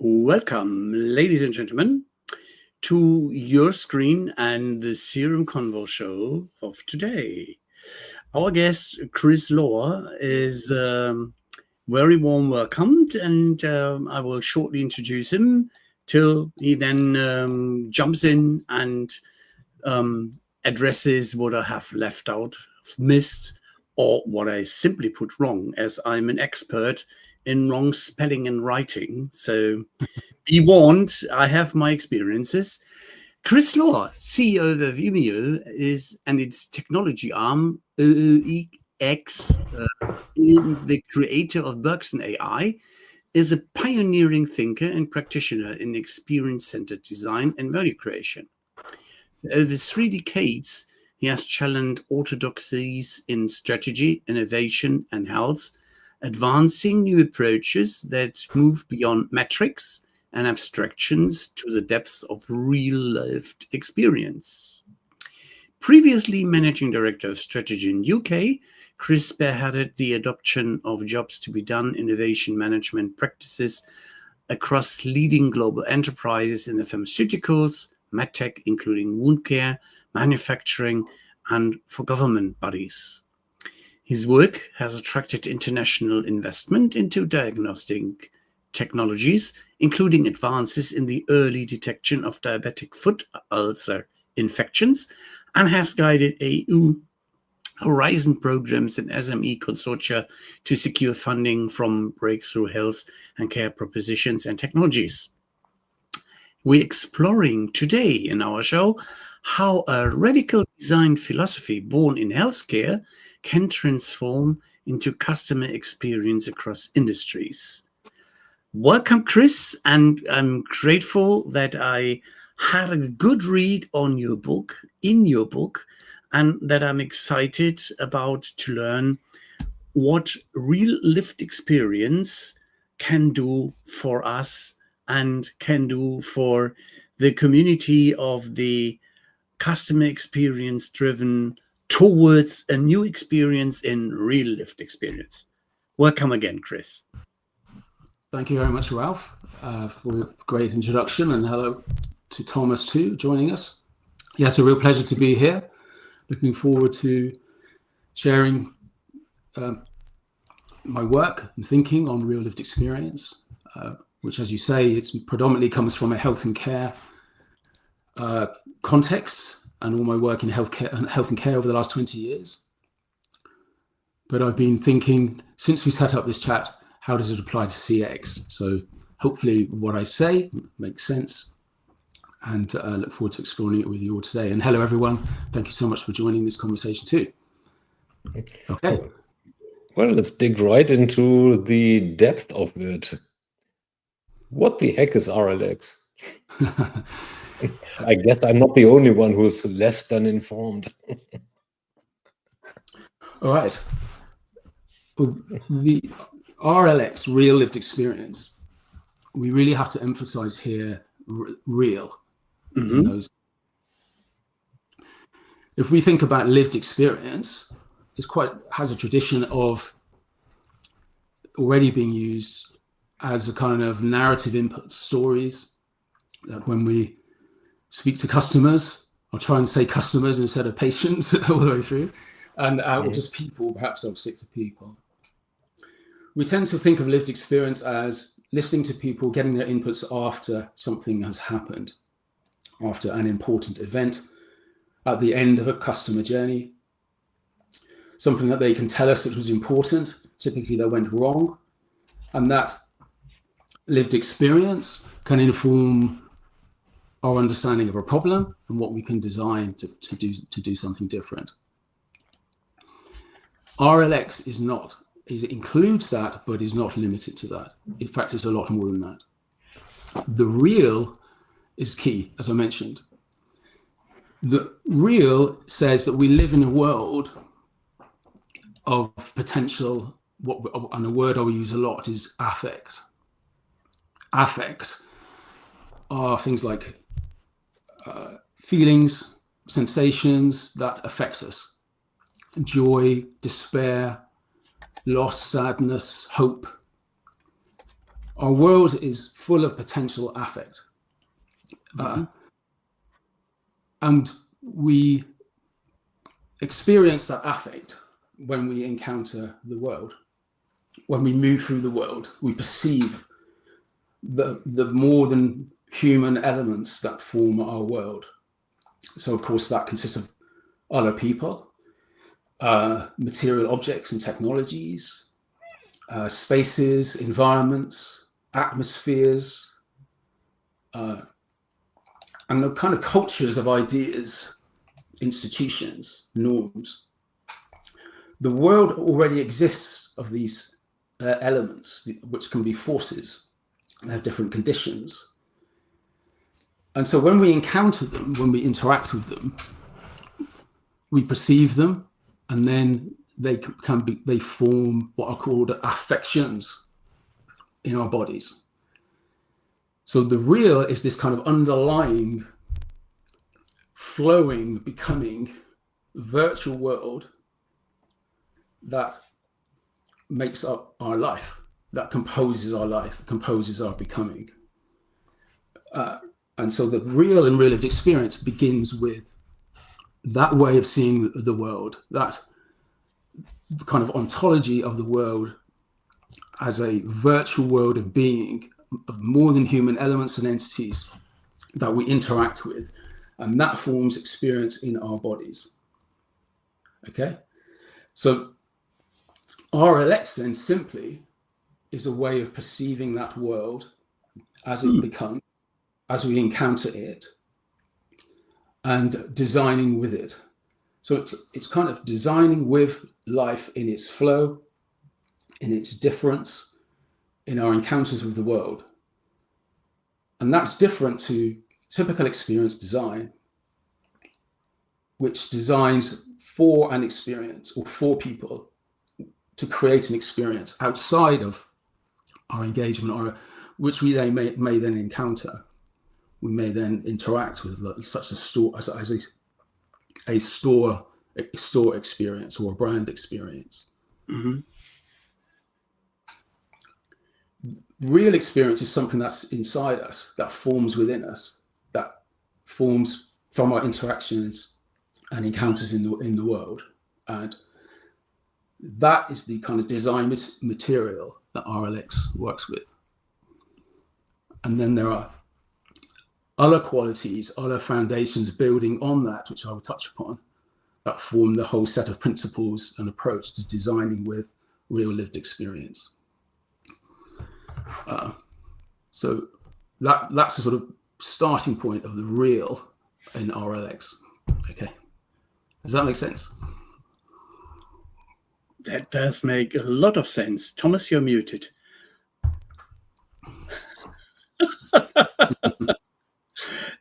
Welcome, ladies and gentlemen, to your screen and the CRMKonvo show of today. Our guest, Chris Lohr, is very warm welcomed, and I will shortly introduce him till he then jumps in and addresses what I have left out, missed, or what I simply put wrong, as I'm an expert in wrong spelling and writing. So be warned, I have my experiences. Chris Lohr, CEO of Umio, and its technology arm, Ooex, the creator of Bergson.AI, is a pioneering thinker and practitioner in experience-centered design and value creation. For over 3 decades, he has challenged orthodoxies in strategy, innovation, and health, advancing new approaches that move beyond metrics and abstractions to the depths of real-lived experience. Previously managing director of strategy in UK, Chris spearheaded the adoption of jobs to be done innovation management practices across leading global enterprises in the pharmaceuticals, medtech, including wound care, manufacturing, and for government bodies. His work has attracted international investment into diagnostic technologies, including advances in the early detection of diabetic foot ulcer infections, and has guided EU Horizon programs and SME consortia to secure funding from breakthrough health and care propositions and technologies. We're exploring today in our show how a radical design philosophy born in healthcare can transform into customer experience across industries. Welcome, Chris, and I'm grateful that I had a good read on your book, and that I'm excited about to learn what real lived experience can do for us and can do for the community of the customer experience driven towards a new experience in real lived experience. Welcome again, Chris. Thank you very much, Ralph, for a great introduction, and hello to Thomas too, joining us. Yes, a real pleasure to be here. Looking forward to sharing my work and thinking on real lived experience, which, as you say, it predominantly comes from a health and care context, and all my work in health and care over the last 20 years. But I've been thinking, since we set up this chat, how does it apply to CX? So hopefully what I say makes sense, and I look forward to exploring it with you all today. And hello, everyone. Thank you so much for joining this conversation too. Okay. Well, let's dig right into the depth of it. What the heck is RLX? I guess I'm not the only one who's less than informed. All right. The RLX, real lived experience, we really have to emphasize here real. Mm-hmm. If we think about lived experience, has a tradition of already being used as a kind of narrative input, stories that when we speak to customers, I'll try and say customers instead of patients all the way through, and or just people, perhaps I'll stick to people. We tend to think of lived experience as listening to people, getting their inputs after something has happened, after an important event, at the end of a customer journey, something that they can tell us that was important, typically that went wrong, and that lived experience can inform our understanding of a problem and what we can design to do something different. RLX is not. It includes that, but is not limited to that. In fact, it's a lot more than that. The real is key, as I mentioned. The real says that we live in a world of potential, and a word I will use a lot is affect. Affect are things like feelings, sensations that affect us. Joy, despair, loss, sadness, hope. Our world is full of potential affect. And we experience that affect when we encounter the world. When we move through the world, we perceive the more than human elements that form our world. So, of course, that consists of other people, material objects and technologies, spaces, environments, atmospheres, and the kind of cultures of ideas, institutions, norms. The world already exists of these elements, which can be forces and have different conditions. And so when we encounter them, when we interact with them, we perceive them, and then they form what are called affections in our bodies. So the real is this kind of underlying, flowing, becoming virtual world that makes up our life, that composes our life, composes our becoming. And so the real and real lived experience begins with that way of seeing the world, that kind of ontology of the world as a virtual world of being, of more than human elements and entities that we interact with, and that forms experience in our bodies. Okay, so RLX then simply is a way of perceiving that world as it becomes, as we encounter it, and designing with it. So it's kind of designing with life in its flow, in its difference, in our encounters with the world. And that's different to typical experience design, which designs for an experience or for people to create an experience outside of our engagement, or which we then may then encounter. We may then interact with such a store as a store experience or a brand experience. Mm-hmm. Real experience is something that's inside us, that forms within us, that forms from our interactions and encounters in the world. And that is the kind of design material that RLX works with. And then there are other qualities, other foundations building on that, which I will touch upon, that form the whole set of principles and approach to designing with real lived experience. So that's a sort of starting point of the real in RLX. Okay, does that make sense? That does make a lot of sense. Thomas, you're muted.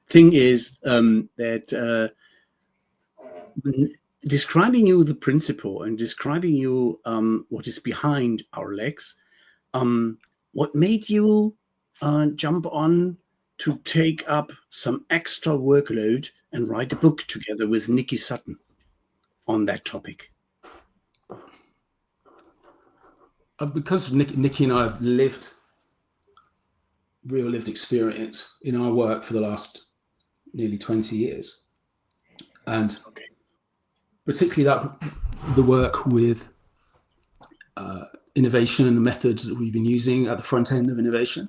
Thing is that describing you the principle and describing you what is behind RLX, what made you jump on to take up some extra workload and write a book together with Nikki Sutton on that topic? Because Nikki and I have lived real lived experience in our work for the last nearly 20 years. And particularly the work with innovation and the methods that we've been using at the front end of innovation,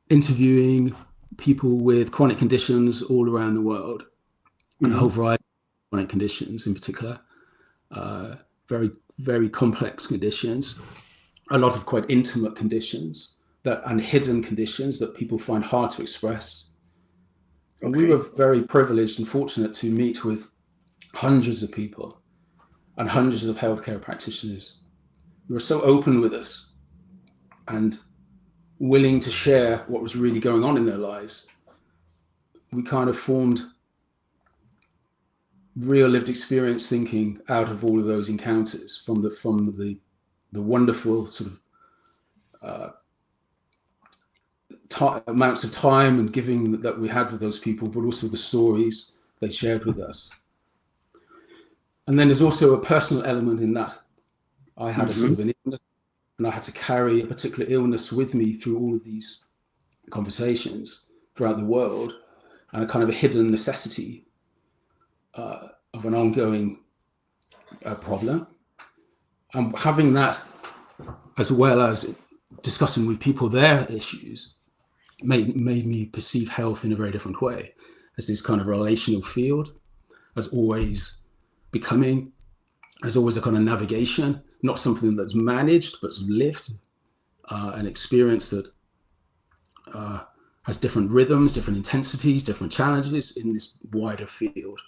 interviewing people with chronic conditions all around the world, and a whole variety of chronic conditions in particular, very, very complex conditions, a lot of quite intimate conditions and hidden conditions that people find hard to express. And we were very privileged and fortunate to meet with hundreds of people and hundreds of healthcare practitioners who were so open with us and willing to share what was really going on in their lives. We kind of formed real lived experience thinking out of all of those encounters, from the wonderful sort of amounts of time and giving that we had with those people, but also the stories they shared with us. And then there's also a personal element in that. I had a sort of an illness and I had to carry a particular illness with me through all of these conversations throughout the world, and a kind of a hidden necessity of an ongoing problem. And having that, as well as discussing with people their issues, made me perceive health in a very different way, as this kind of relational field, as always becoming, as always a kind of navigation, not something that's managed, but lived, an experience that has different rhythms, different intensities, different challenges in this wider field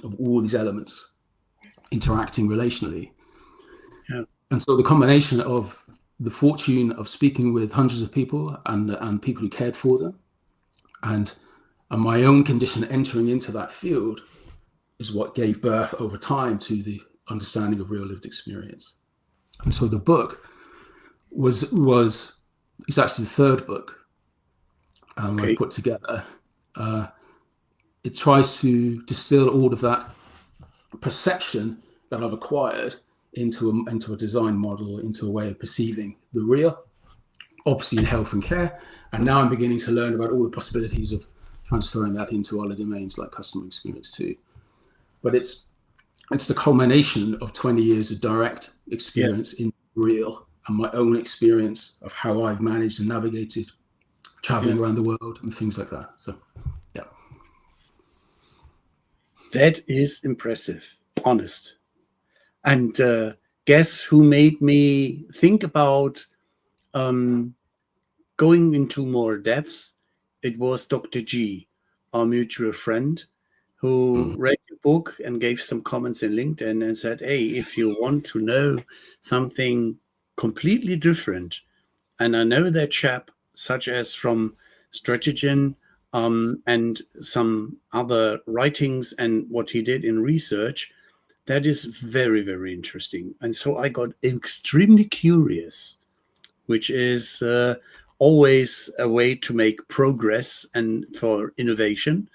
of all these elements interacting relationally. Yeah. And so the combination of the fortune of speaking with hundreds of people and people who cared for them, and my own condition entering into that field, is what gave birth over time to the understanding of real lived experience. And so the book is actually the third book I put together. It tries to distill all of that perception that I've acquired into a design model, into a way of perceiving the real, obviously in health and care. And now I'm beginning to learn about all the possibilities of transferring that into other domains like customer experience too. But it's the culmination of 20 years of direct experience in real, and my own experience of how I've managed and navigated traveling around the world and things like that. So, yeah. That is impressive, honest. And guess who made me think about going into more depth? It was Dr. G, our mutual friend, who read the book and gave some comments in LinkedIn and said, hey, if you want to know something completely different, and I know that chap, such as from Strategy and some other writings and what he did in research, that is very, very interesting. And so I got extremely curious, which is always a way to make progress and for innovation,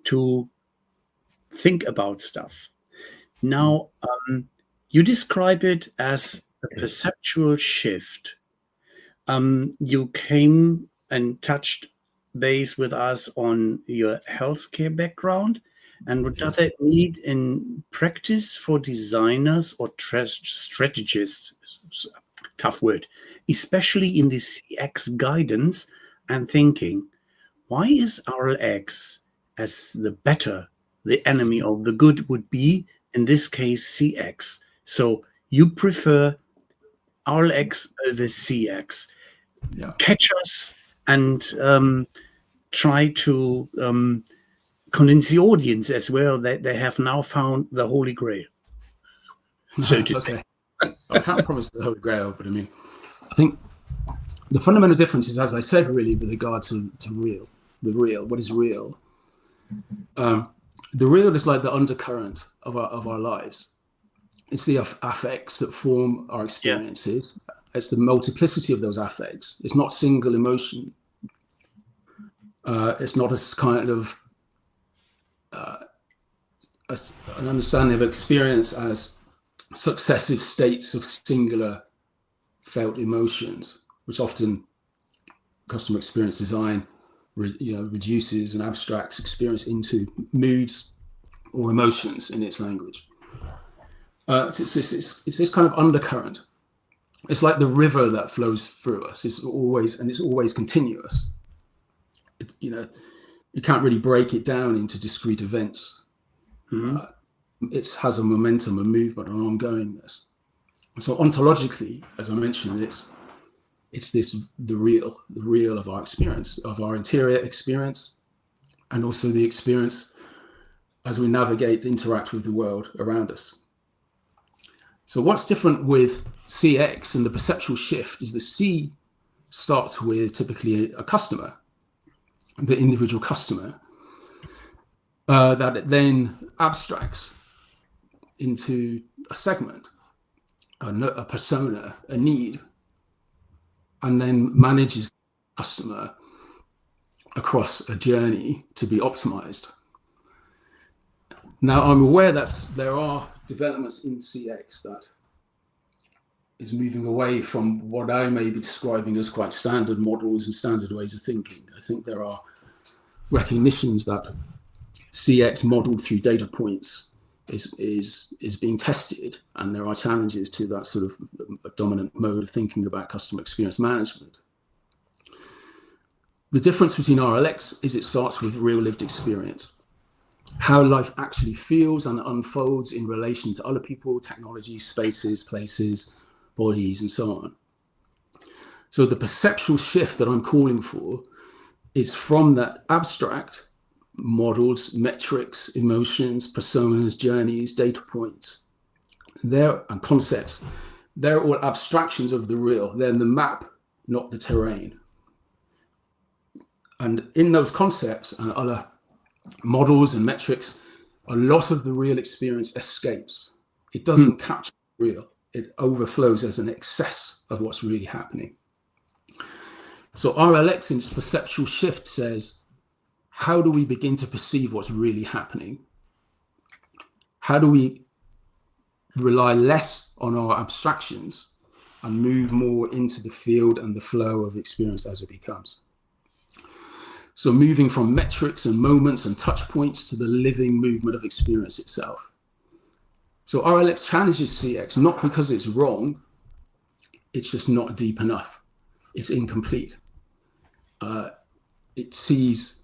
to think about stuff. Now, you describe it as a perceptual shift. You came and touched base with us on your healthcare background. And what does that need in practice for designers or strategists? Tough word, especially in the CX guidance and thinking. Why is RLX as the enemy of the good would be, in this case, CX? So you prefer RLX over CX. Yeah. Catch us and try to convince the audience as well that they have now found the Holy Grail. So to say. I can't promise the Holy Grail, but I mean, I think the fundamental difference is, as I said, really with regard to real. What is real? The real is like the undercurrent of our lives. It's the affects that form our experiences. Yeah. It's the multiplicity of those affects. It's not single emotion. It's not a kind of an understanding of experience as successive states of singular felt emotions, which often customer experience design reduces and abstracts experience into moods or emotions in its language. It's this kind of undercurrent. It's like the river that flows through us. It's always continuous. You can't really break it down into discrete events. Mm-hmm. It has a momentum, a movement, an ongoingness. So ontologically, as I mentioned, it's the real of our experience, of our interior experience, and also the experience as we navigate, interact with the world around us. So what's different with CX and the perceptual shift is the C starts with typically a customer, the individual customer, that it then abstracts into a segment, a persona, a need, and then manages the customer across a journey to be optimized. Now, I'm aware that there are developments in CX that is moving away from what I may be describing as quite standard models and standard ways of thinking. I think there are recognitions that CX modeled through data points is being tested, and there are challenges to that sort of dominant mode of thinking about customer experience management. The difference between RLX is it starts with real lived experience, how life actually feels and unfolds in relation to other people, technology, spaces, places, bodies, and so on. So the perceptual shift that I'm calling for is from that abstract models, metrics, emotions, personas, journeys, data points, and concepts. They're all abstractions of the real. They're the map, not the terrain. And in those concepts and other models and metrics, a lot of the real experience escapes. It doesn't capture the real. It overflows as an excess of what's really happening. So RLX in its perceptual shift says, how do we begin to perceive what's really happening? How do we rely less on our abstractions and move more into the field and the flow of experience as it becomes? So moving from metrics and moments and touch points to the living movement of experience itself. So RLX challenges CX not because it's wrong, it's just not deep enough. It's incomplete. It sees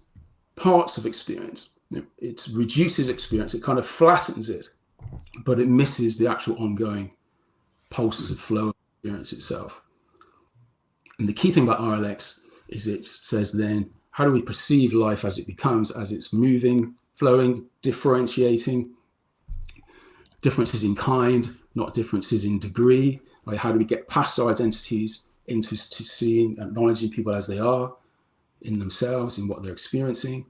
parts of experience. It reduces experience. It kind of flattens it, but it misses the actual ongoing pulses of flow of experience itself. And the key thing about RLX is it says then, how do we perceive life as it becomes, as it's moving, flowing, differentiating, differences in kind, not differences in degree. Right? How do we get past our identities into seeing, acknowledging people as they are in themselves, in what they're experiencing?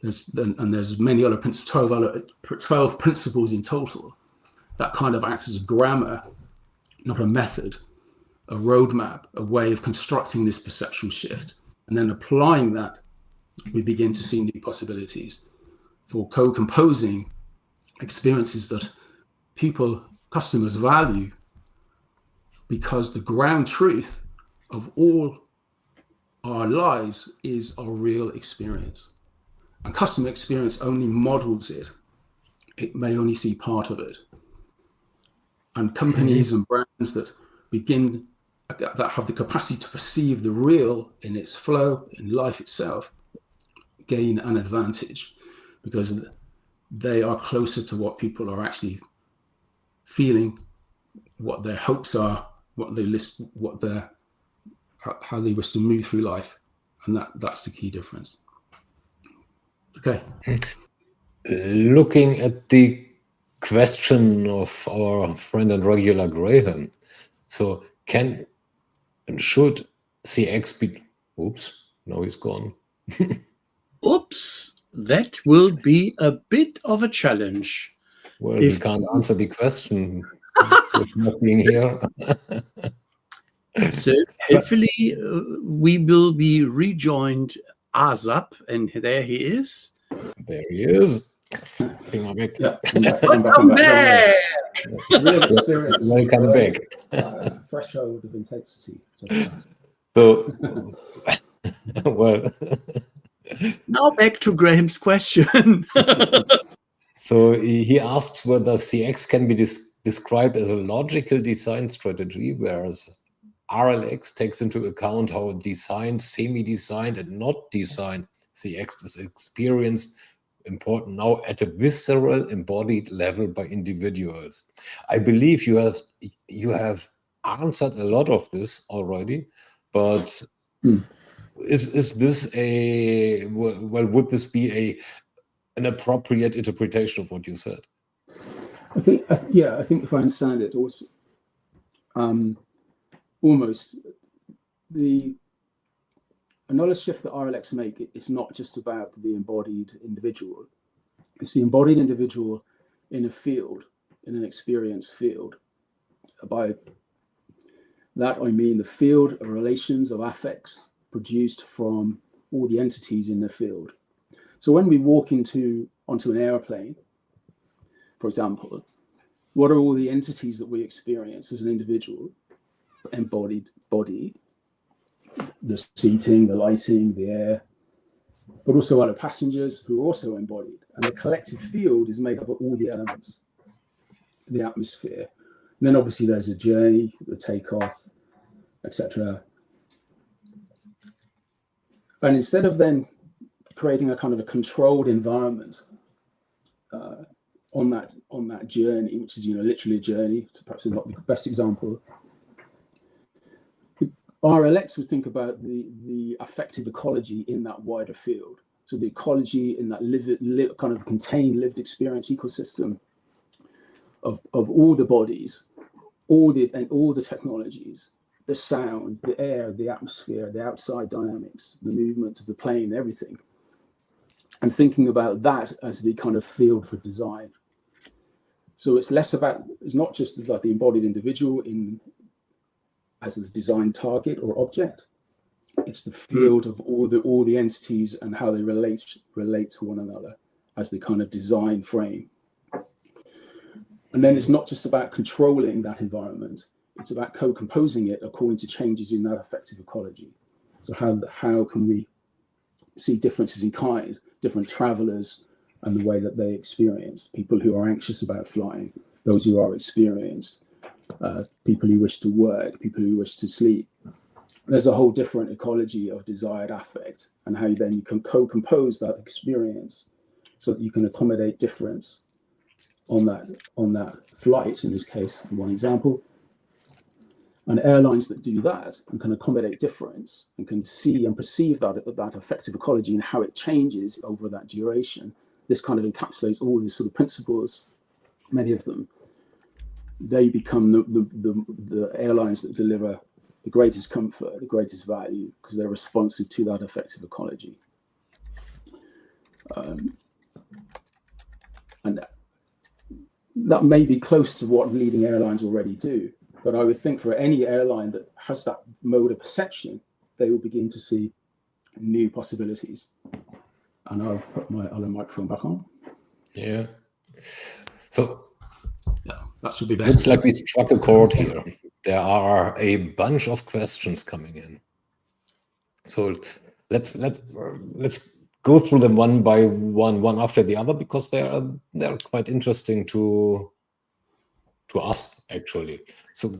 There's many other 12 principles in total that kind of acts as a grammar, not a method, a roadmap, a way of constructing this perceptual shift. And then applying that, we begin to see new possibilities for co-composing experiences that people, customers value, because the ground truth of all our lives is our real experience. And customer experience only models it. It may only see part of it. And companies and brands that have the capacity to perceive the real in its flow, in life itself, gain an advantage because they are closer to what people are actually feeling, what their hopes are, how they wish to move through life. And that's the key difference. Okay. Looking at the question of our friend and regular Graham, so can and should CX be, oops, now he's gone. Oops, that will be a bit of a challenge. Well, we can't answer the question with not being here. So hopefully we will be rejoined ASAP, and there he is. There he is. Finger back. Yeah, Welcome back. Real experience. Welcome back. Threshold of intensity. So, well. Now back to Graham's question. So he asks whether CX can be described as a logical design strategy, whereas RLX takes into account how designed, semi-designed, and not designed CX is experienced important now at a visceral, embodied level by individuals. I believe you have answered a lot of this already, but is this would this be an appropriate interpretation of what you said? I think if I understand it, also, almost another shift that RLX make, it's not just about the embodied individual. It's the embodied individual in a field, in an experience field. By that, I mean the field of relations, of affects produced from all the entities in the field. So when we walk onto an airplane, for example, what are all the entities that we experience as an individual, embodied body, the seating, the lighting, the air, but also other passengers who are also embodied. And the collective field is made up of all the elements, the atmosphere. And then obviously there's a journey, the takeoff, etc. And instead of then creating a kind of a controlled environment on that journey, which is literally a journey, so perhaps not the best example, RLX would think about the affective ecology in that wider field. So the ecology in that kind of contained lived experience ecosystem of all the bodies, all the technologies, the sound, the air, the atmosphere, the outside dynamics, the movement of the plane, everything. And thinking about that as the kind of field for design. So it's not just like the embodied individual as the design target or object. It's the field of all the entities and how they relate to one another as the kind of design frame. And then it's not just about controlling that environment, it's about co-composing it according to changes in that affective ecology. So how can we see differences in kind, different travelers and the way that they experience, people who are anxious about flying, those who are experienced, people who wish to work, people who wish to sleep. There's a whole different ecology of desired affect and how then you can co-compose that experience so that you can accommodate difference on that flight, in this case, one example. And airlines that do that and can accommodate difference and can see and perceive that affective ecology and how it changes over that duration. This kind of encapsulates all these sort of principles, many of them. They become the airlines that deliver the greatest comfort, the greatest value, because they're responsive to that affective ecology. And that may be close to what leading airlines already do, but I would think for any airline that has that mode of perception, they will begin to see new possibilities. And I'll put my other microphone back on. Yeah. So yeah, that should be better. Looks like we struck a chord here. There are a bunch of questions coming in. So let's go through them one by one after the other, because they're quite interesting to us actually. So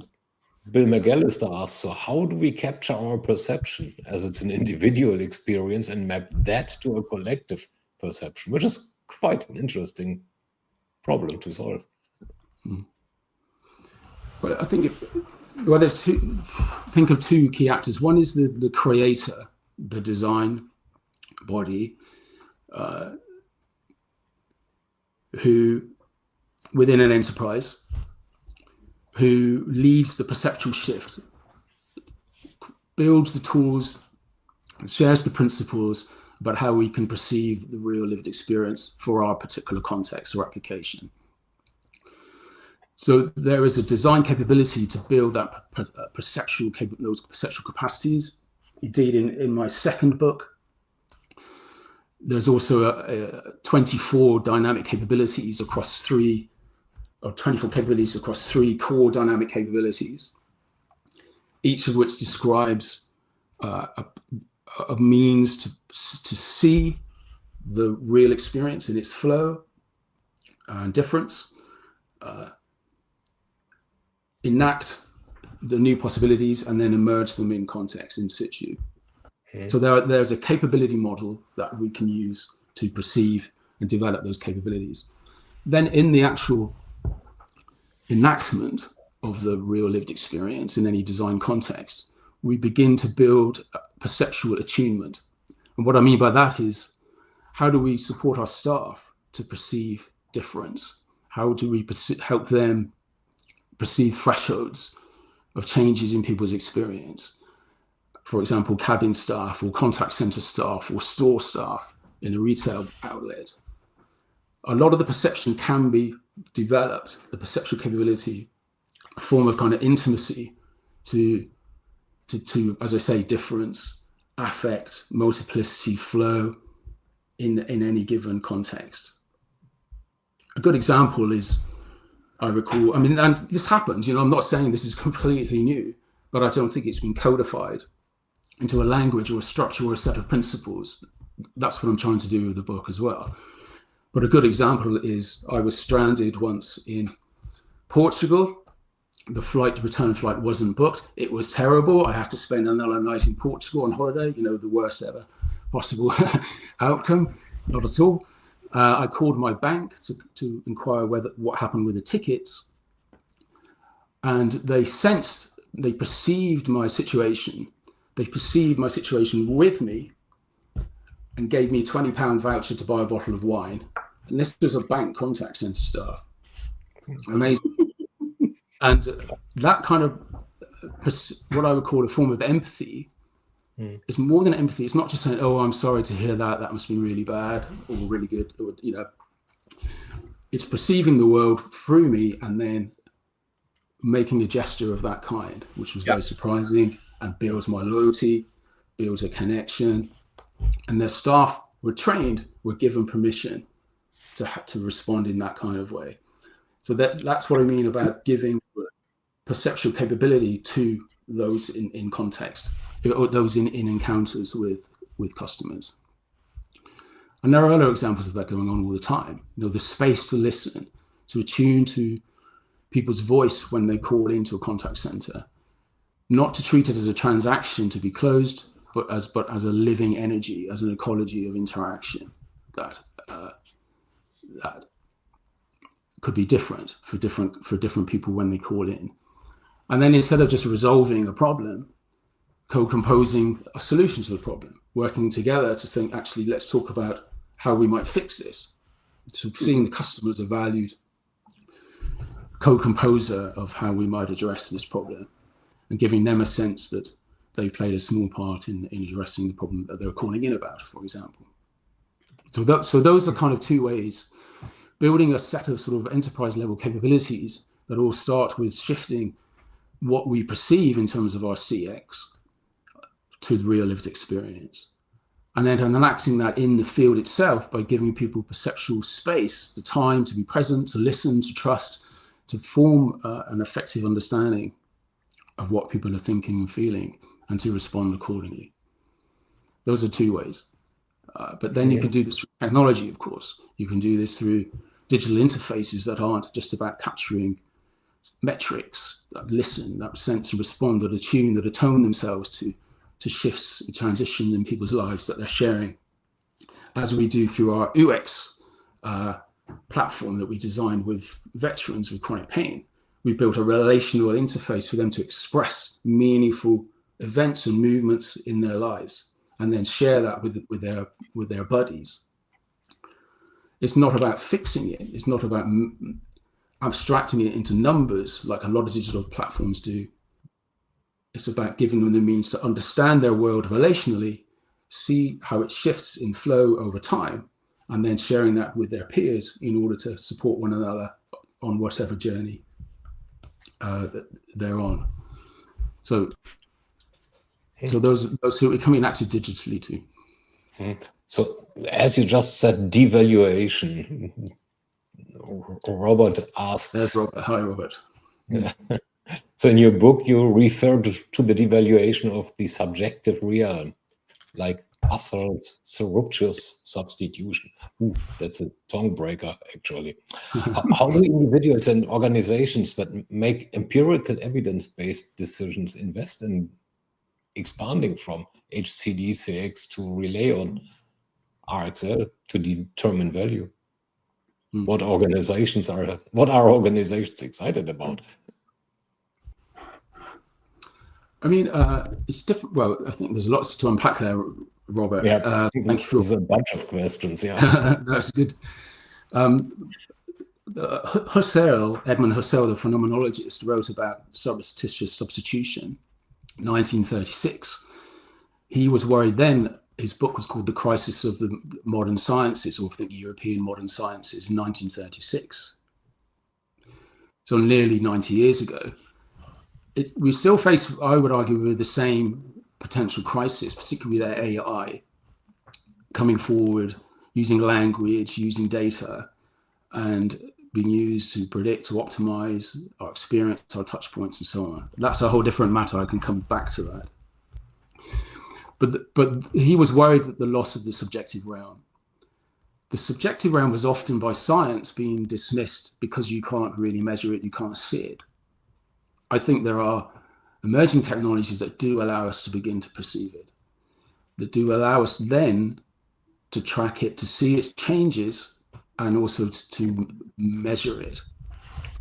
Bill McAllister asks, so how do we capture our perception as it's an individual experience and map that to a collective perception, which is quite an interesting problem to solve. Well, I think think of two key actors. One is the creator, the design body, who within an enterprise, who leads the perceptual shift, builds the tools, shares the principles about how we can perceive the real lived experience for our particular context or application. So there is a design capability to build that those perceptual capacities. Indeed, in my second book, there's also 24 dynamic capabilities across 24 capabilities across three core dynamic capabilities, each of which describes a means to see the real experience in its flow and difference, enact the new possibilities, and then emerge them in context, in situ. Okay. So there's a capability model that we can use to perceive and develop those capabilities. Then in the actual enactment of the real lived experience in any design context, we begin to build perceptual attunement. And what I mean by that is, how do we support our staff to perceive difference? How do we help them perceive thresholds of changes in people's experience? For example, cabin staff or contact center staff or store staff in a retail outlet. A lot of the perception can be developed, the perceptual capability, a form of kind of intimacy to as I say, difference, affect, multiplicity, flow in any given context. A good example is I recall, I mean, and this happens, I'm not saying this is completely new, but I don't think it's been codified into a language or a structure or a set of principles. That's what I'm trying to do with the book as well. But a good example is I was stranded once in Portugal. The return flight wasn't booked. It was terrible. I had to spend another night in Portugal on holiday, the worst ever possible outcome. Not at all. I called my bank to inquire what happened with the tickets. And they perceived my situation. They perceived my situation with me and gave me a £20 voucher to buy a bottle of wine. And this was a bank contact center staff. Amazing. And that kind of, what I would call a form of empathy, it's more than empathy. It's not just saying, oh, I'm sorry to hear that. That must be really bad or really good. Or, it's perceiving the world through me and then making a gesture of that kind, which was very surprising and builds my loyalty, builds a connection. And their staff were given permission to respond in that kind of way. So that's what I mean about giving perceptual capability to those in context, or those in encounters with customers. And there are other examples of that going on all the time. The space to listen, to attune to people's voice when they call into a contact center, not to treat it as a transaction to be closed, but as a living energy, as an ecology of interaction that could be different for different people when they call in. And then instead of just resolving a problem, co-composing a solution to the problem, working together to think, actually, let's talk about how we might fix this. So seeing the customer as a valued co-composer of how we might address this problem and giving them a sense that they played a small part in addressing the problem that they were calling in about, for example. So those are kind of two ways, building a set of sort of enterprise level capabilities that all start with shifting what we perceive in terms of our CX to the real lived experience. And then enacting that in the field itself by giving people perceptual space, the time to be present, to listen, to trust, to form an effective understanding of what people are thinking and feeling and to respond accordingly. Those are two ways. But then you can do this through technology, of course. You can do this through digital interfaces that aren't just about capturing metrics, that listen, that sense and respond, that attune, that atone themselves to shifts and transition in people's lives that they're sharing, as we do through our Ooex platform that we designed with veterans with chronic pain. We built a relational interface for them to express meaningful events and movements in their lives and then share that with their buddies. It's not about fixing it. It's not about abstracting it into numbers like a lot of digital platforms do. It's about giving them the means to understand their world relationally, see how it shifts in flow over time, and then sharing that with their peers in order to support one another on whatever journey they're on. So those are becoming active digitally too. So as you just said, devaluation. Robert asked. There's Robert. Hi, Robert. So in your book, you referred to the devaluation of the subjective realm, like Husserl's surreptitious substitution. Ooh, that's a tongue breaker, actually. How do individuals and organizations that make empirical evidence-based decisions invest in expanding from HCD CX to rely on RXL to determine value? What are organizations excited about? I mean, it's different. Well, I think there's lots to unpack there, Robert. Yeah, thank you for a bunch of questions. Yeah, that's good. Edmund Husserl, the phenomenologist, wrote about surreptitious substitution, 1936. He was worried then. His book was called The Crisis of the Modern Sciences, or I think European Modern Sciences, in 1936. So nearly 90 years ago. We still face, I would argue, with the same potential crisis, particularly with AI coming forward, using language, using data, and being used to predict, to optimize our experience, our touch points, and so on. That's a whole different matter. I can come back to that. But he was worried that the loss of the subjective realm. The subjective realm was often by science being dismissed because you can't really measure it, you can't see it. I think there are emerging technologies that do allow us to begin to perceive it, that do allow us then to track it, to see its changes, and also to measure it.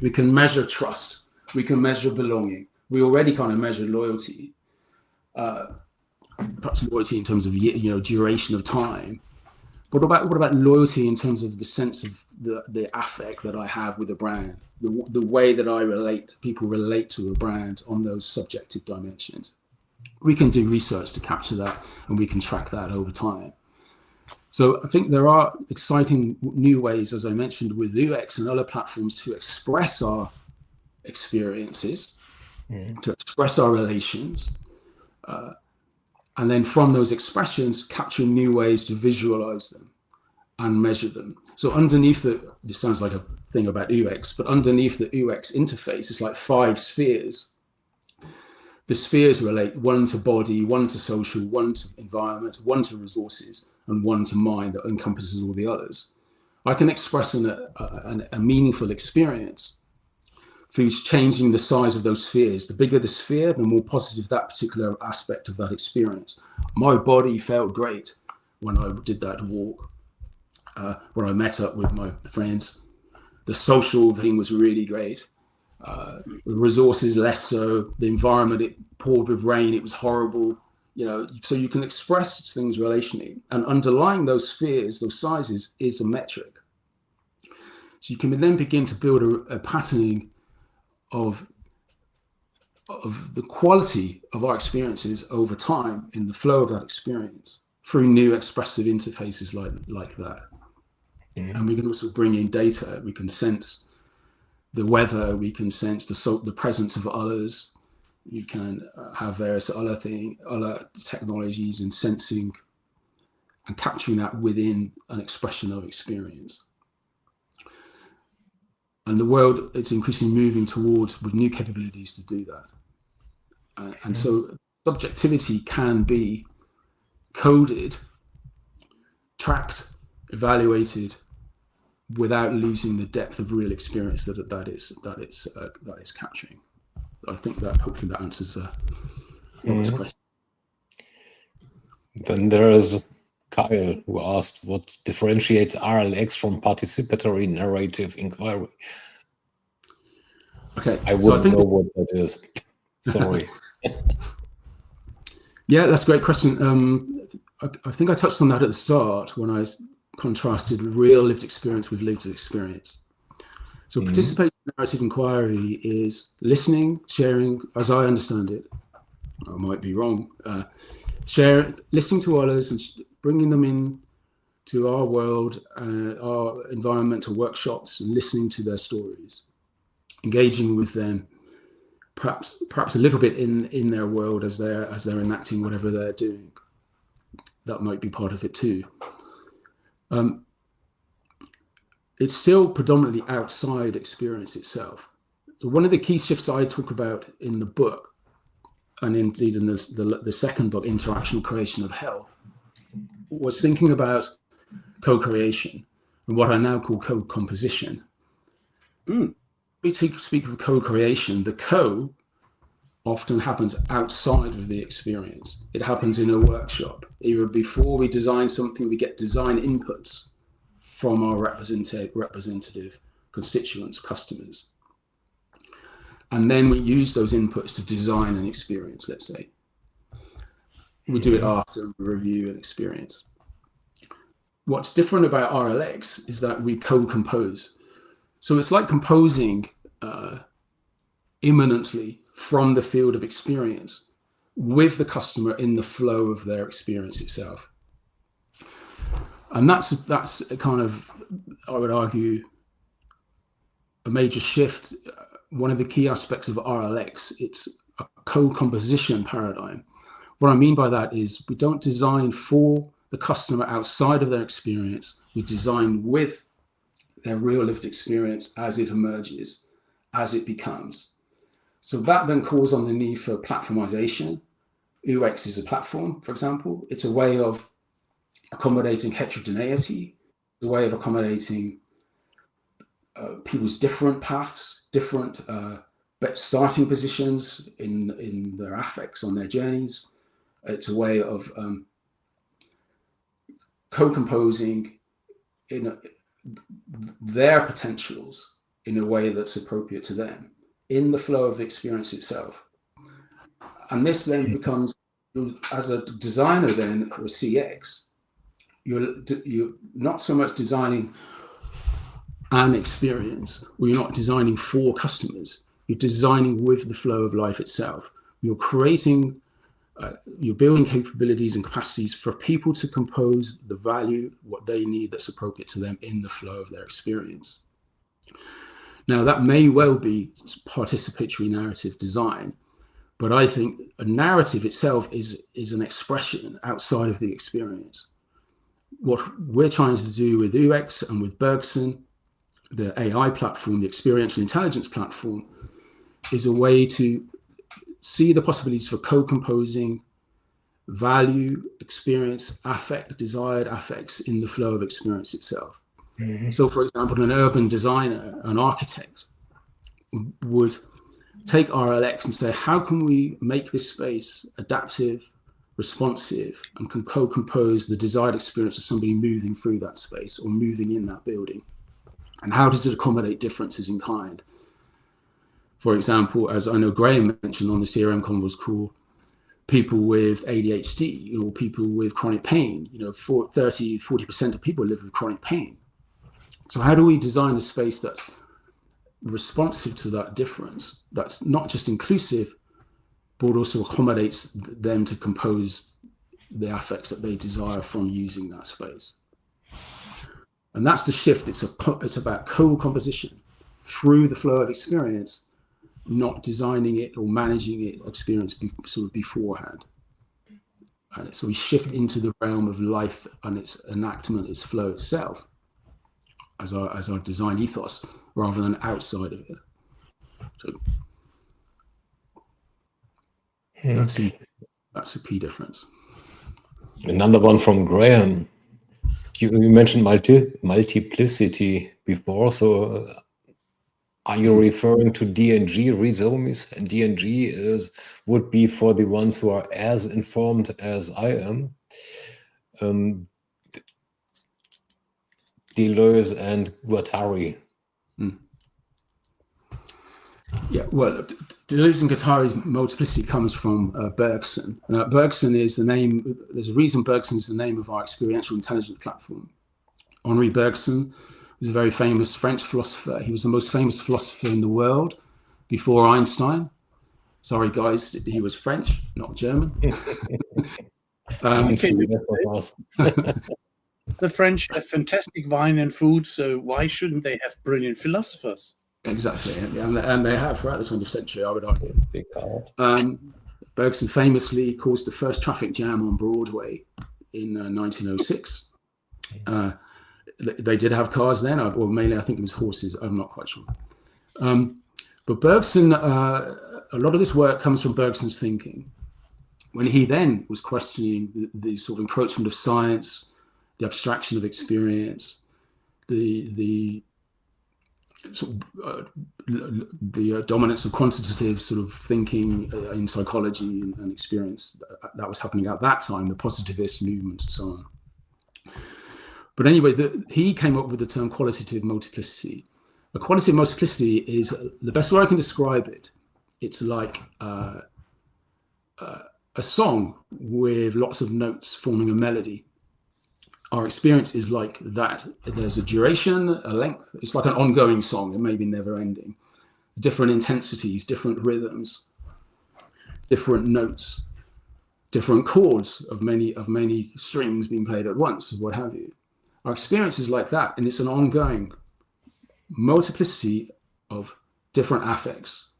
We can measure trust, we can measure belonging. We already kind of measure loyalty, perhaps loyalty in terms of duration of time. What about loyalty in terms of the sense of the affect that I have with a brand, the way that people relate to a brand on those subjective dimensions? We can do research to capture that, and we can track that over time. So I think there are exciting new ways, as I mentioned, with Ooex and other platforms to express our experiences, to express our relations, and then from those expressions, capture new ways to visualize them and measure them. So underneath this sounds like a thing about Ooex, but underneath the Ooex interface, it's like 5 spheres. The spheres relate one to body, one to social, one to environment, one to resources, and one to mind that encompasses all the others. I can express a meaningful experience through changing the size of those spheres. The bigger the sphere, the more positive that particular aspect of that experience. My body felt great when I did that walk, when I met up with my friends. The social thing was really great. The resources less so. The environment, it poured with rain, it was horrible. So you can express things relationally, and underlying those spheres, those sizes, is a metric. So you can then begin to build a patterning of the quality of our experiences over time in the flow of that experience through new expressive interfaces like that. And we can also bring in data. We can sense the weather, we can sense the presence of others. You can have various other technologies in sensing and capturing that within an expression of experience. And the world is increasingly moving towards with new capabilities to do that. And so subjectivity can be coded, tracked, evaluated, without losing the depth of real experience that it's capturing. I think that hopefully that answers Robert's question. Then there is Kyle, who asked what differentiates RLX from participatory narrative inquiry. Okay, I wouldn't know what that is. Sorry. Yeah, that's a great question. I think I touched on that at the start when I contrasted real lived experience with lived experience. So participatory narrative inquiry is listening, sharing, as I understand it, I might be wrong, listening to others and bringing them in to our world, our environmental workshops, and listening to their stories, engaging with them, perhaps a little bit in their world as they're enacting whatever they're doing. That might be part of it too. It's still predominantly outside experience itself. So one of the key shifts I talk about in the book, and indeed in the second book, Interactional Creation of Health, was thinking about co-creation and what I now call co-composition. We speak of co-creation. The co often happens outside of the experience. It happens in a workshop. Either before we design something, we get design inputs from our representative constituents, customers. And then we use those inputs to design an experience, let's say. We do it after review and experience. What's different about RLX is that we co-compose. So it's like composing immanently from the field of experience with the customer in the flow of their experience itself. And that's a kind of, I would argue, a major shift. One of the key aspects of RLX, it's a co-composition paradigm. What I mean by that is we don't design for the customer outside of their experience. We design with their real lived experience as it emerges, as it becomes. So that then calls on the need for platformization. Ooex is a platform, for example. It's a way of accommodating heterogeneity, it's a way of accommodating people's different paths, different starting positions in their affects on their journeys. It's a way of co-composing their potentials in a way that's appropriate to them in the flow of the experience itself. And this then becomes, as a designer then for a CX, you're not so much designing an experience, or you're not designing for customers, you're designing with the flow of life itself. You're creating, you're building capabilities and capacities for people to compose the value, what they need that's appropriate to them in the flow of their experience. Now, that may well be participatory narrative design, but I think a narrative itself is an expression outside of the experience. What we're trying to do with Ooex and with Bergson, the AI platform, the experiential intelligence platform, is a way to see the possibilities for co-composing value, experience, affect, desired affects in the flow of experience itself. Mm-hmm. So, for example, an urban designer, an architect, would take RLX and say, how can we make this space adaptive, responsive, and can co-compose the desired experience of somebody moving through that space or moving in that building? And how does it accommodate differences in kind? For example, as I know Graham mentioned on the CRMKonvo's call, people with ADHD, or people with chronic pain, 40% of people live with chronic pain. So how do we design a space that's responsive to that difference, that's not just inclusive, but also accommodates them to compose the affects that they desire from using that space? And that's the shift. It's about co-composition through the flow of experience, not designing it or managing it experience sort of beforehand. And so we shift into the realm of life and its enactment, its flow itself, as our design ethos, rather than outside of it. So that's a key difference. Another one from Graham. You mentioned multiplicity before, so are you referring to DNG rhizomes? And DNG would be for the ones who are as informed as I am. Deleuze and Guattari. Yeah, well, Deleuze and Guattari's multiplicity comes from Bergson. Bergson is the name, there's a reason Bergson is the name of our experiential intelligence platform. Henri Bergson was a very famous French philosopher. He was the most famous philosopher in the world before Einstein. Sorry, guys, he was French, not German. The French have fantastic wine and food, so why shouldn't they have brilliant philosophers? Exactly, and they have throughout the 20th century, I would argue. Bergson famously caused the first traffic jam on Broadway in 1906. They did have cars then, or mainly I think it was horses, I'm not quite sure. But Bergson, a lot of this work comes from Bergson's thinking. When he then was questioning the sort of encroachment of science, the abstraction of experience, the dominance of quantitative sort of thinking in psychology and experience that was happening at that time, the positivist movement and so on. But anyway, he came up with the term qualitative multiplicity. A qualitative multiplicity is the best way I can describe it. It's like a song with lots of notes forming a melody. Our experience is like that. There's a duration, a length. It's like an ongoing song. It may be never ending. Different intensities, different rhythms, different notes, different chords of many strings being played at once, what have you. Our experience is like that, and it's an ongoing multiplicity of different affects.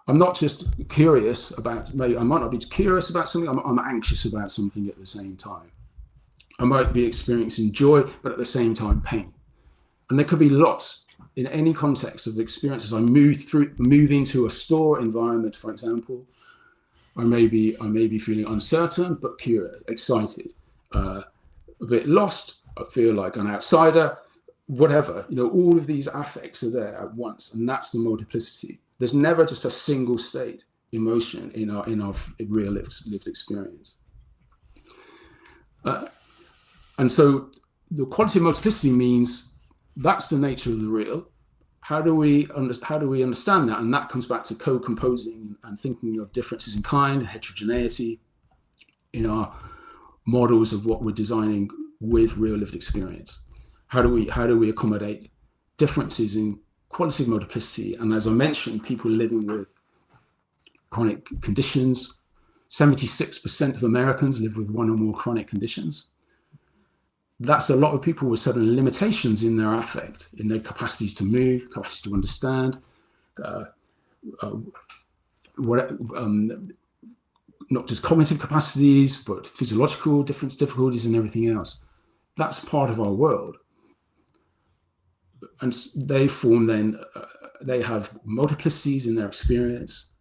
I'm not just curious about, maybe I might not be curious about something, I'm anxious about something at the same time. I might be experiencing joy, but at the same time, pain. And there could be lots in any context of experiences. I move into a store environment, for example. I may be feeling uncertain but curious, excited, a bit lost. I feel like an outsider, whatever. All of these affects are there at once, and that's the multiplicity. There's never just a single state emotion in our real lived experience. And so the quality of multiplicity means that's the nature of the real. How do we understand that? And that comes back to co-composing and thinking of differences in kind, heterogeneity in our models of what we're designing with real lived experience. How do we accommodate differences in quality of multiplicity? And as I mentioned, people living with chronic conditions, 76% of Americans live with one or more chronic conditions. That's a lot of people with certain limitations in their affect, in their capacities to move, capacity to understand, not just cognitive capacities, but physiological difficulties and everything else. That's part of our world. And they form then, they have multiplicities in their experience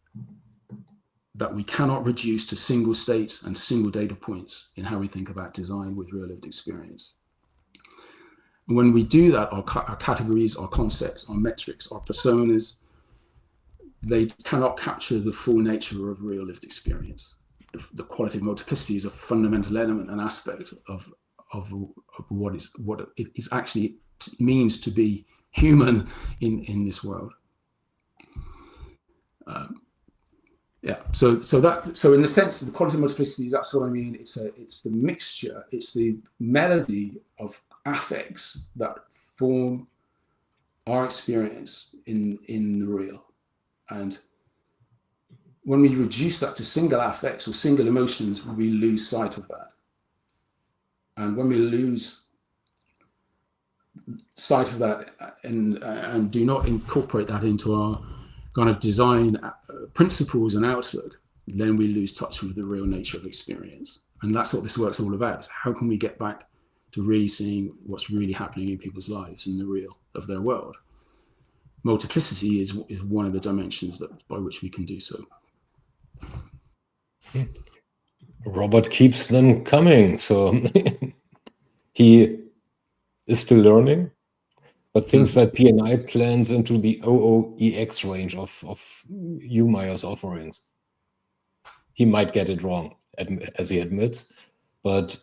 that we cannot reduce to single states and single data points in how we think about design with real lived experience. And when we do that, our categories, our concepts, our metrics, our personas, they cannot capture the full nature of real lived experience. The quality of multiplicity is a fundamental element and aspect of what it is actually means to be human in this world. So in the sense of the quality of multiplicities, that's what I mean. It's the mixture, it's the melody of affects that form our experience in the real. And when we reduce that to single affects or single emotions, we lose sight of that. And when we lose sight of that and do not incorporate that into our kind of design principles and outlook, then we lose touch with the real nature of experience. And that's what this work's all about. How can we get back to really seeing what's really happening in people's lives in the real of their world? Multiplicity is one of the dimensions by which we can do so. Robert keeps them coming. So he is still learning, but thinks that P&I plans into the Ooex range of Umio's offerings. He might get it wrong, as he admits, but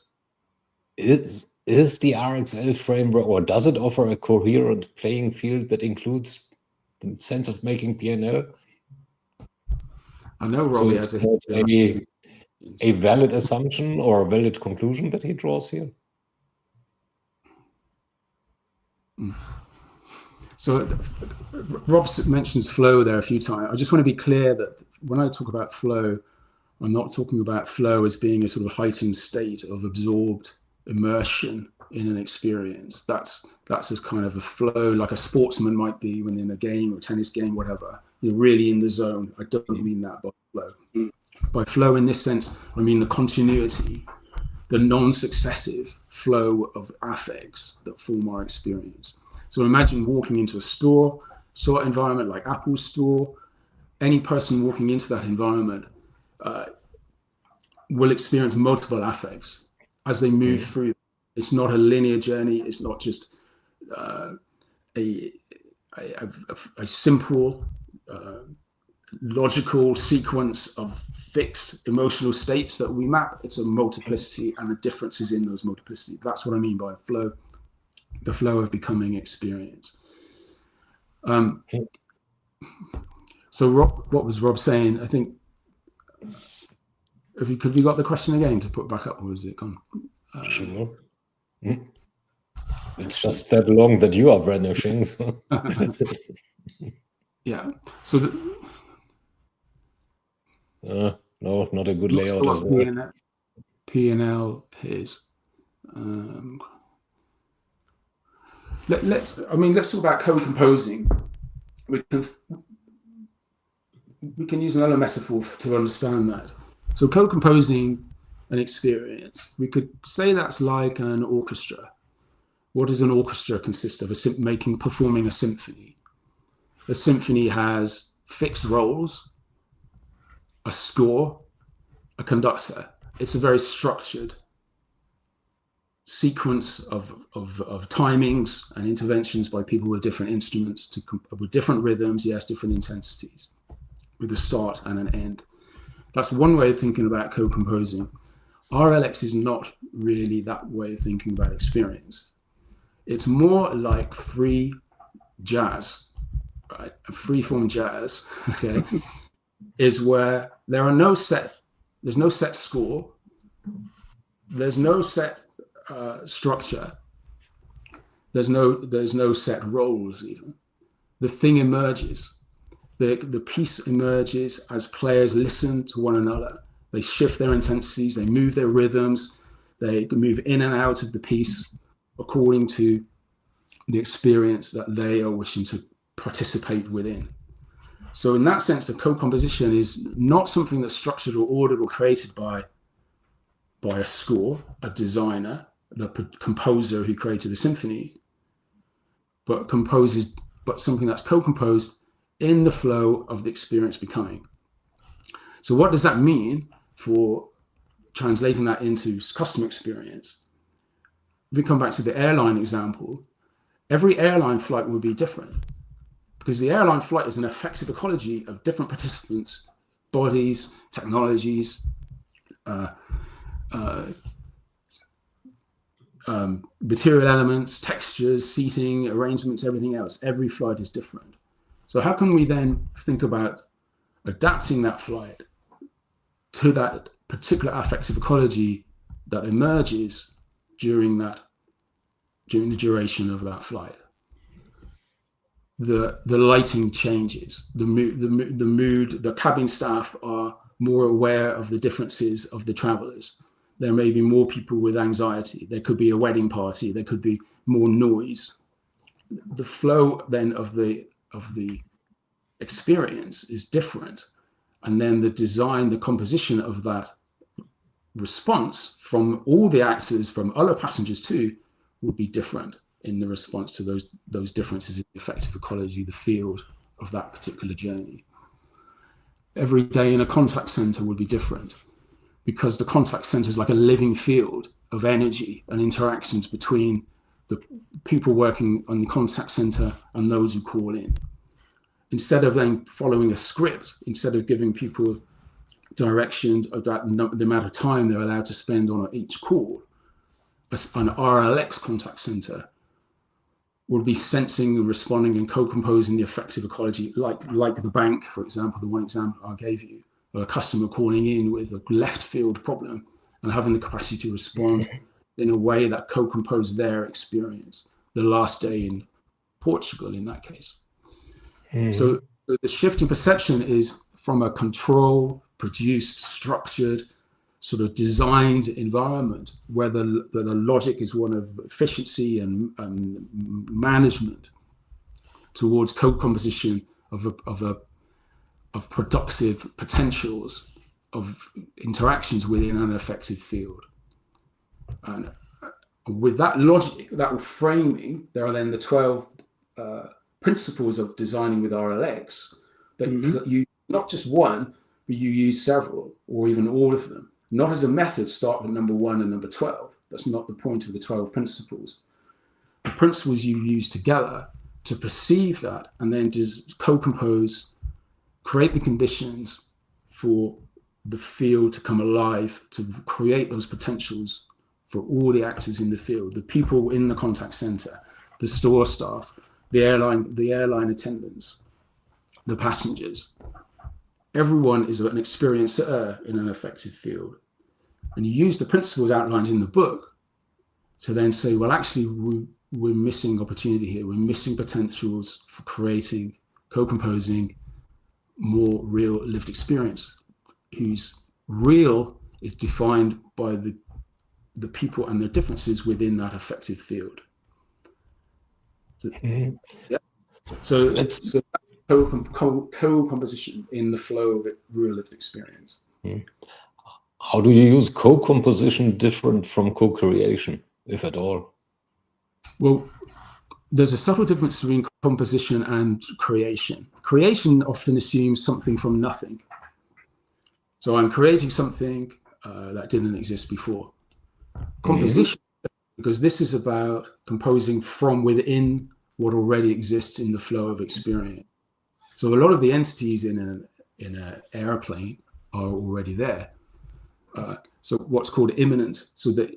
is the RXL framework, or does it offer a coherent playing field that includes the sense of making PNL? I know Robbie has a valid assumption or a valid conclusion that he draws here. So Rob mentions flow there a few times. I just want to be clear that when I talk about flow, I'm not talking about flow as being a sort of heightened state of absorbed immersion in an experience. That's as kind of a flow, like a sportsman might be when in a game or tennis game, whatever. You're really in the zone. I don't mean that by flow. By flow in this sense, I mean the continuity, the non-successive flow of affects that form our experience. So imagine walking into a store environment like Apple's store. Any person walking into that environment will experience multiple affects as they move through. It's not a linear journey. It's not just a simple logical sequence of fixed emotional states that we map. It's a multiplicity and the differences in those multiplicities. That's what I mean by flow, the flow of becoming experience. So what was Rob saying? I think, have you got the question again to put back up, or is it gone? Sure. It's just that long that you are vanishing. So. Yeah. So no, not a good layout as well. P&L is. Let's talk about co-composing. We can use another metaphor to understand that. So co-composing an experience, we could say that's like an orchestra what does an orchestra consist of? Performing a symphony. A symphony has fixed roles, a score, a conductor. It's a very structured sequence of timings and interventions by people with different instruments, with different rhythms, yes, different intensities, with a start and an end. That's one way of thinking about co-composing. RLX is not really that way of thinking about experience. It's more like free jazz, right? Free-form jazz, okay, is where there's no set score, there's no set structure, there's no set roles even. The thing emerges. The piece emerges as players listen to one another. They shift their intensities, they move their rhythms, they move in and out of the piece according to the experience that they are wishing to participate within. So in that sense, the co-composition is not something that's structured or ordered or created by a score, a designer, the composer who created the symphony, but something that's co-composed in the flow of the experience becoming. So what does that mean for translating that into customer experience? If we come back to the airline example, every airline flight will be different because the airline flight is an effective ecology of different participants, bodies, technologies, material elements, textures, seating, arrangements, everything else. Every flight is different. So how can we then think about adapting that flight to that particular affective ecology that emerges during the duration of that flight? The lighting changes, the mood, the cabin staff are more aware of the differences of the travelers. There may be more people with anxiety. There could be a wedding party. There could be more noise. The flow then of the experience is different. And then the design, the composition of that response from all the actors, from other passengers too, will be different in the response to those differences in the effective ecology, the field of that particular journey. Every day in a contact center would be different because the contact center is like a living field of energy and interactions between the people working on the contact center and those who call in. Instead of then following a script, instead of giving people direction about the amount of time they're allowed to spend on each call, an RLX contact center will be sensing and responding and co-composing the effective ecology, like the bank, for example, the one example I gave you, a customer calling in with a left field problem and having the capacity to respond in a way that co-composed their experience, the last day in Portugal in that case. So the shift in perception is from a control, produced, structured, sort of designed environment where the logic is one of efficiency and management towards co-composition of productive potentials of interactions within an effective field. And with that logic, that framing, there are then the 12 principles of designing with RLX that you not just one, but you use several or even all of them. Not as a method, start with number 1 and number 12. That's not the point of the 12 principles. The principles you use together to perceive that and then just co-compose, create the conditions for the field to come alive, to create those potentials for all the actors in the field, the people in the contact center, the store staff, the airline attendants, the passengers. Everyone is an experiencer in an effective field. And you use the principles outlined in the book to then say, well, actually, we're missing opportunity here. We're missing potentials for creating, co-composing more real lived experience, whose real is defined by the people and their differences within that effective field. So it's co-composition in the flow of real lived experience. How do you use co-composition different from co-creation, if at all? Well, there's a subtle difference between composition and creation. Creation often assumes something from nothing. So I'm creating something that didn't exist before. Composition, because this is about composing from within what already exists in the flow of experience. So a lot of the entities in an airplane are already there. So what's called immanent, so that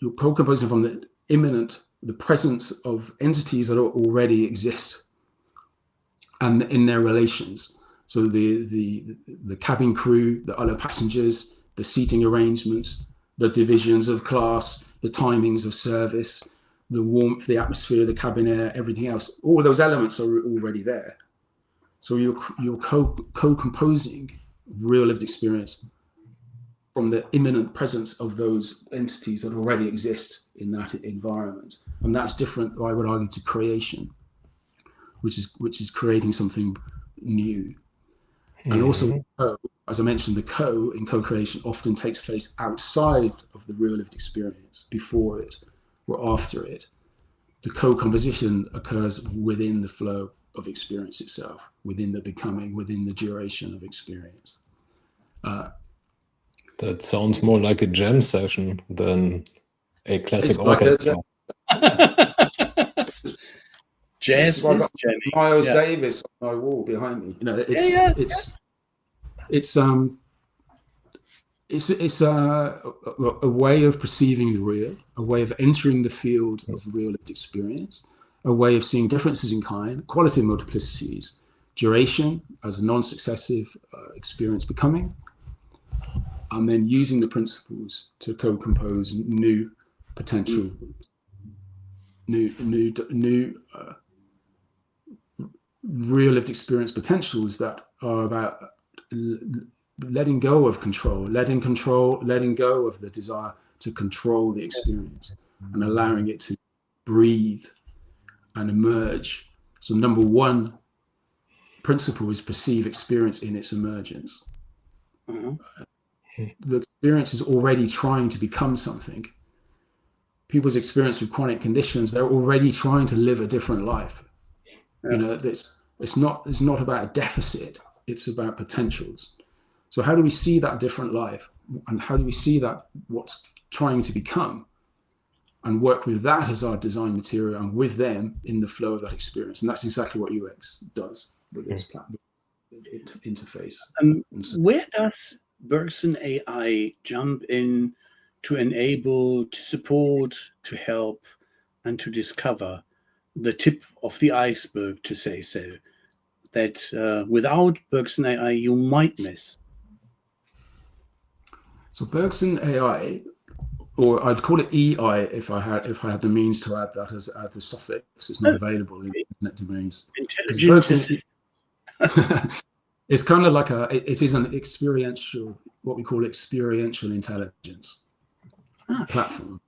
you're co-composing from the immanent, the presence of entities that already exist and in their relations. So the cabin crew, the other passengers, the seating arrangements, the divisions of class, the timings of service, the warmth, the atmosphere, the cabin air, everything else. All those elements are already there. So you're co-composing real lived experience from the immanent presence of those entities that already exist in that environment. And that's different, I would argue, to creation, which is creating something new. And also, as I mentioned, the co-creation often takes place outside of the real lived experience, before it or after it. The co-composition occurs within the flow of experience itself, within the becoming, within the duration of experience. That sounds more like a jam session than a classic orchestra. Jazz is jamming. Miles Davis on my wall behind me. You know, it's a way of perceiving the real, a way of entering the field of real lived experience, a way of seeing differences in kind, quality and multiplicities, duration as a non-successive experience becoming, and then using the principles to co-compose new potential, new real lived experience potentials that are about letting go of control, letting go of the desire to control the experience and allowing it to breathe and emerge. So number one principle is perceive experience in its emergence. The experience is already trying to become something. People's experience with chronic conditions, they're already trying to live a different life. You know, it's not about a deficit, it's about potentials. So how do we see that different life? And how do we see that what's trying to become and work with that as our design material and with them in the flow of that experience? And that's exactly what Ooex does with its platform interface. Where does Bergson.AI jump in to enable, to support, to help, and to discover the tip of the iceberg, to say so, that without Bergson.AI you might miss? So Bergson.AI, or I'd call it EI if I had the means to add that as the suffix. It's not available in internet domains. Intelligent. It's kind of like it is an experiential, what we call experiential intelligence platform.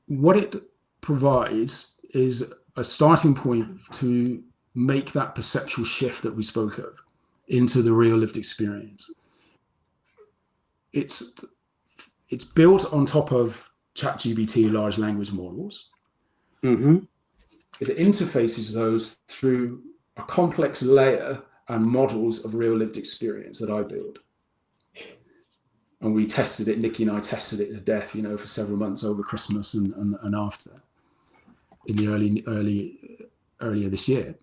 What it provides is a starting point to make that perceptual shift that we spoke of into the real lived experience. It's built on top of ChatGPT large language models. It interfaces those through a complex layer and models of real lived experience that I build. And we tested it, Nikki and I tested it to death, you know, for several months over Christmas and after, in the earlier this year.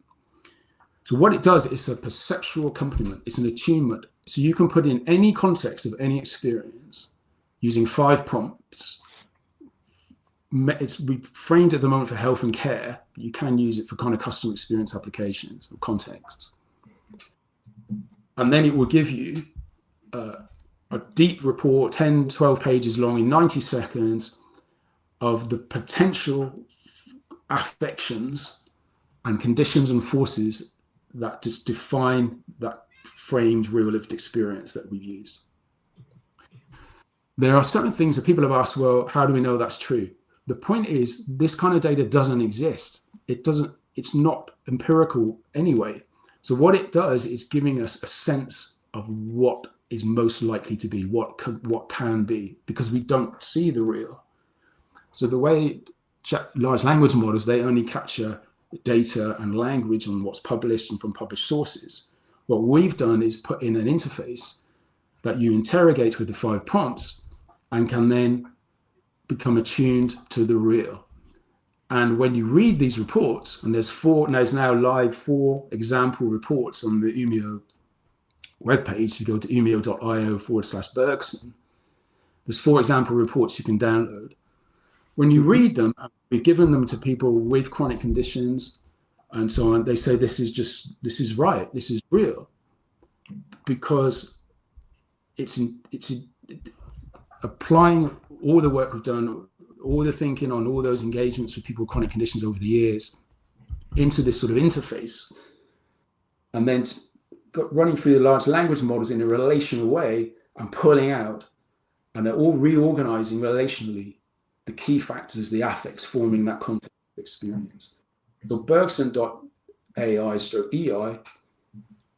So what it does is a perceptual accompaniment. It's an attunement. So you can put in any context of any experience using 5 prompts. We framed at the moment for health and care, but you can use it for kind of customer experience applications or contexts. And then it will give you a deep report, 10, 12 pages long in 90 seconds of the potential affections and conditions and forces that just define that framed real lived experience that we've used. There are certain things that people have asked, well, how do we know that's true? The point is, this kind of data doesn't exist. It's not empirical anyway. So what it does is giving us a sense of what is most likely to be, what can be, because we don't see the real. So the way large language models, they only capture data and language on what's published and from published sources. What we've done is put in an interface that you interrogate with the 5 prompts and can then become attuned to the real. And when you read these reports, and there's now live 4 example reports on the Umio webpage. You go to umio.io/Bergson. There's 4 example reports you can download. When you read them, we've given them to people with chronic conditions and so on. They say this is right, this is real, because it's applying all the work we've done, all the thinking on all those engagements with people with chronic conditions over the years into this sort of interface, and then running through the large language models in a relational way and pulling out, and they're all reorganizing relationally the key factors, the affects forming that context experience. So Bergson.AI/EI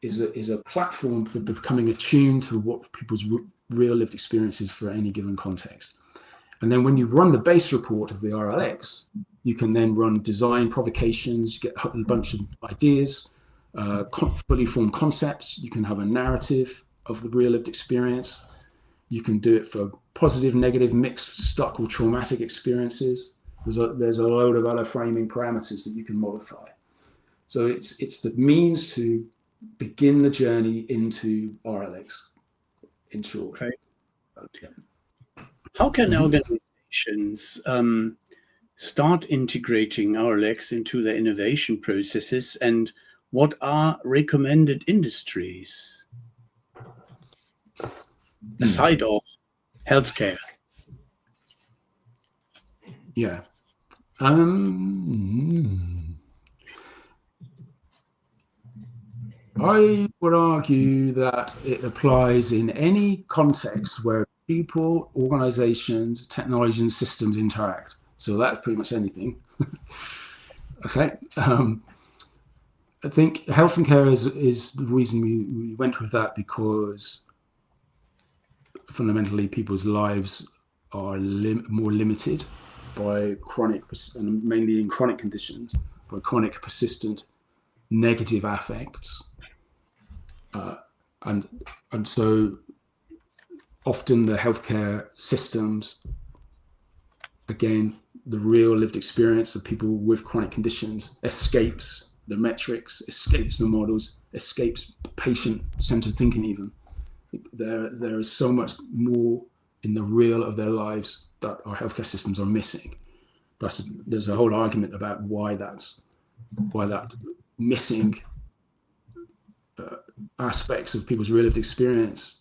is a platform for becoming attuned to what people's real lived experiences for any given context. And then when you run the base report of the RLX, you can then run design provocations, get a bunch of ideas, fully formed concepts. You can have a narrative of the real lived experience. You can do it for positive, negative, mixed, stuck, or traumatic experiences. There's a load of other framing parameters that you can modify. So it's the means to begin the journey into RLX, in short. Okay. How can organizations start integrating RLX into their innovation processes, and what are recommended industries aside of healthcare? Yeah. I would argue that it applies in any context where people, organizations, technology, and systems interact. So that's pretty much anything. Okay. I think health and care is the reason we went with that, because fundamentally people's lives are more limited by chronic, and mainly in chronic conditions, by chronic, persistent, negative affects. And so often the healthcare systems, again, the real lived experience of people with chronic conditions escapes the metrics, escapes the models, escapes patient-centered thinking even. There is so much more in the real of their lives that our healthcare systems are missing. There's a whole argument about why that missing aspects of people's real lived experience,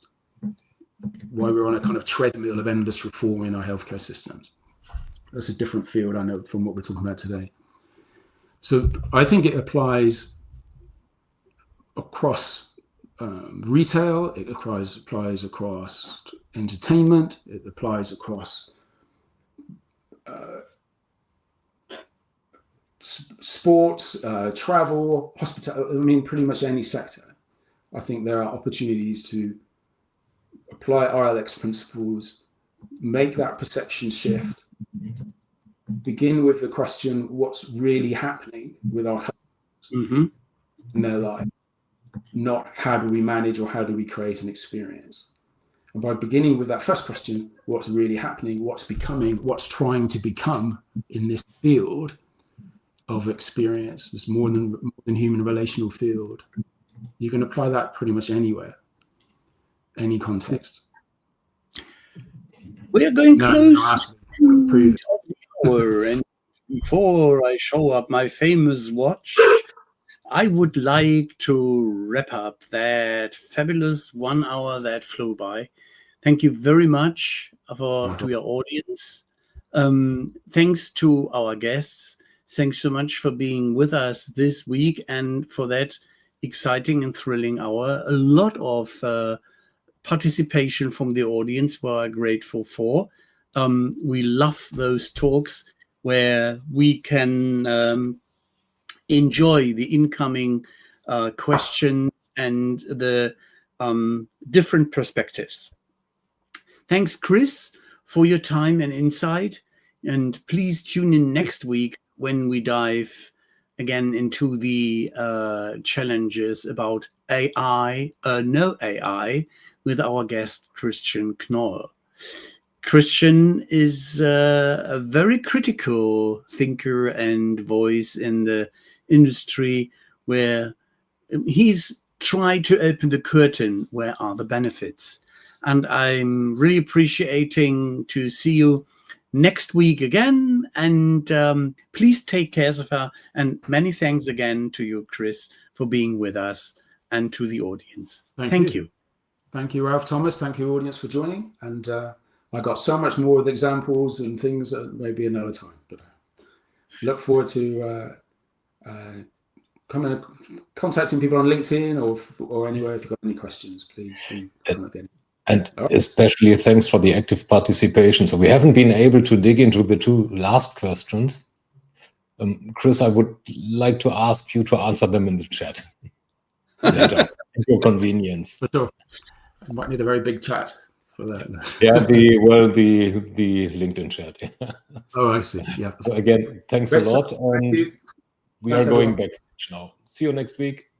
why we're on a kind of treadmill of endless reform in our healthcare systems. That's a different field, I know, from what we're talking about today. So I think it applies across retail, it applies across entertainment, it applies across sports, travel, hospitality, I mean, pretty much any sector. I think there are opportunities to apply RLX principles, make that perception shift, begin with the question, what's really happening with our customers in their life, not how do we manage or how do we create an experience. And by beginning with that first question, what's really happening, what's becoming, what's trying to become in this field of experience, this more than human relational field, you can apply that pretty much anywhere, any context. We are going close to the hour, and before I show up my famous watch, I would like to wrap up that fabulous 1 hour that flew by. Thank you very much to your audience. Thanks to our guests. Thanks so much for being with us this week and for that exciting and thrilling hour. A lot of participation from the audience we're grateful for. We love those talks where we can enjoy the incoming questions and the different perspectives. Thanks, Chris, for your time and insight. And please tune in next week when we dive again into the challenges about AI, no AI, with our guest Christian Knoll. Christian is a very critical thinker and voice in the industry, where he's tried to open the curtain. Where are the benefits? And I'm really appreciating to see you next week again. And please take care, Safa. And many thanks again to you, Chris, for being with us, and to the audience. Thank you. Thank you, Ralph Thomas. Thank you, audience, for joining. And I got so much more with examples and things, maybe another time. But look forward to contacting people on LinkedIn or anywhere. If you've got any questions, please come again. And especially thanks for the active participation. So we haven't been able to dig into the two last questions. Chris, I would like to ask you to answer them in the chat later, at your convenience. For sure. I might need a very big chat for that. Yeah, the LinkedIn chat. Oh, I see. Yeah. So again, thanks a lot. And we are going backstage now. See you next week.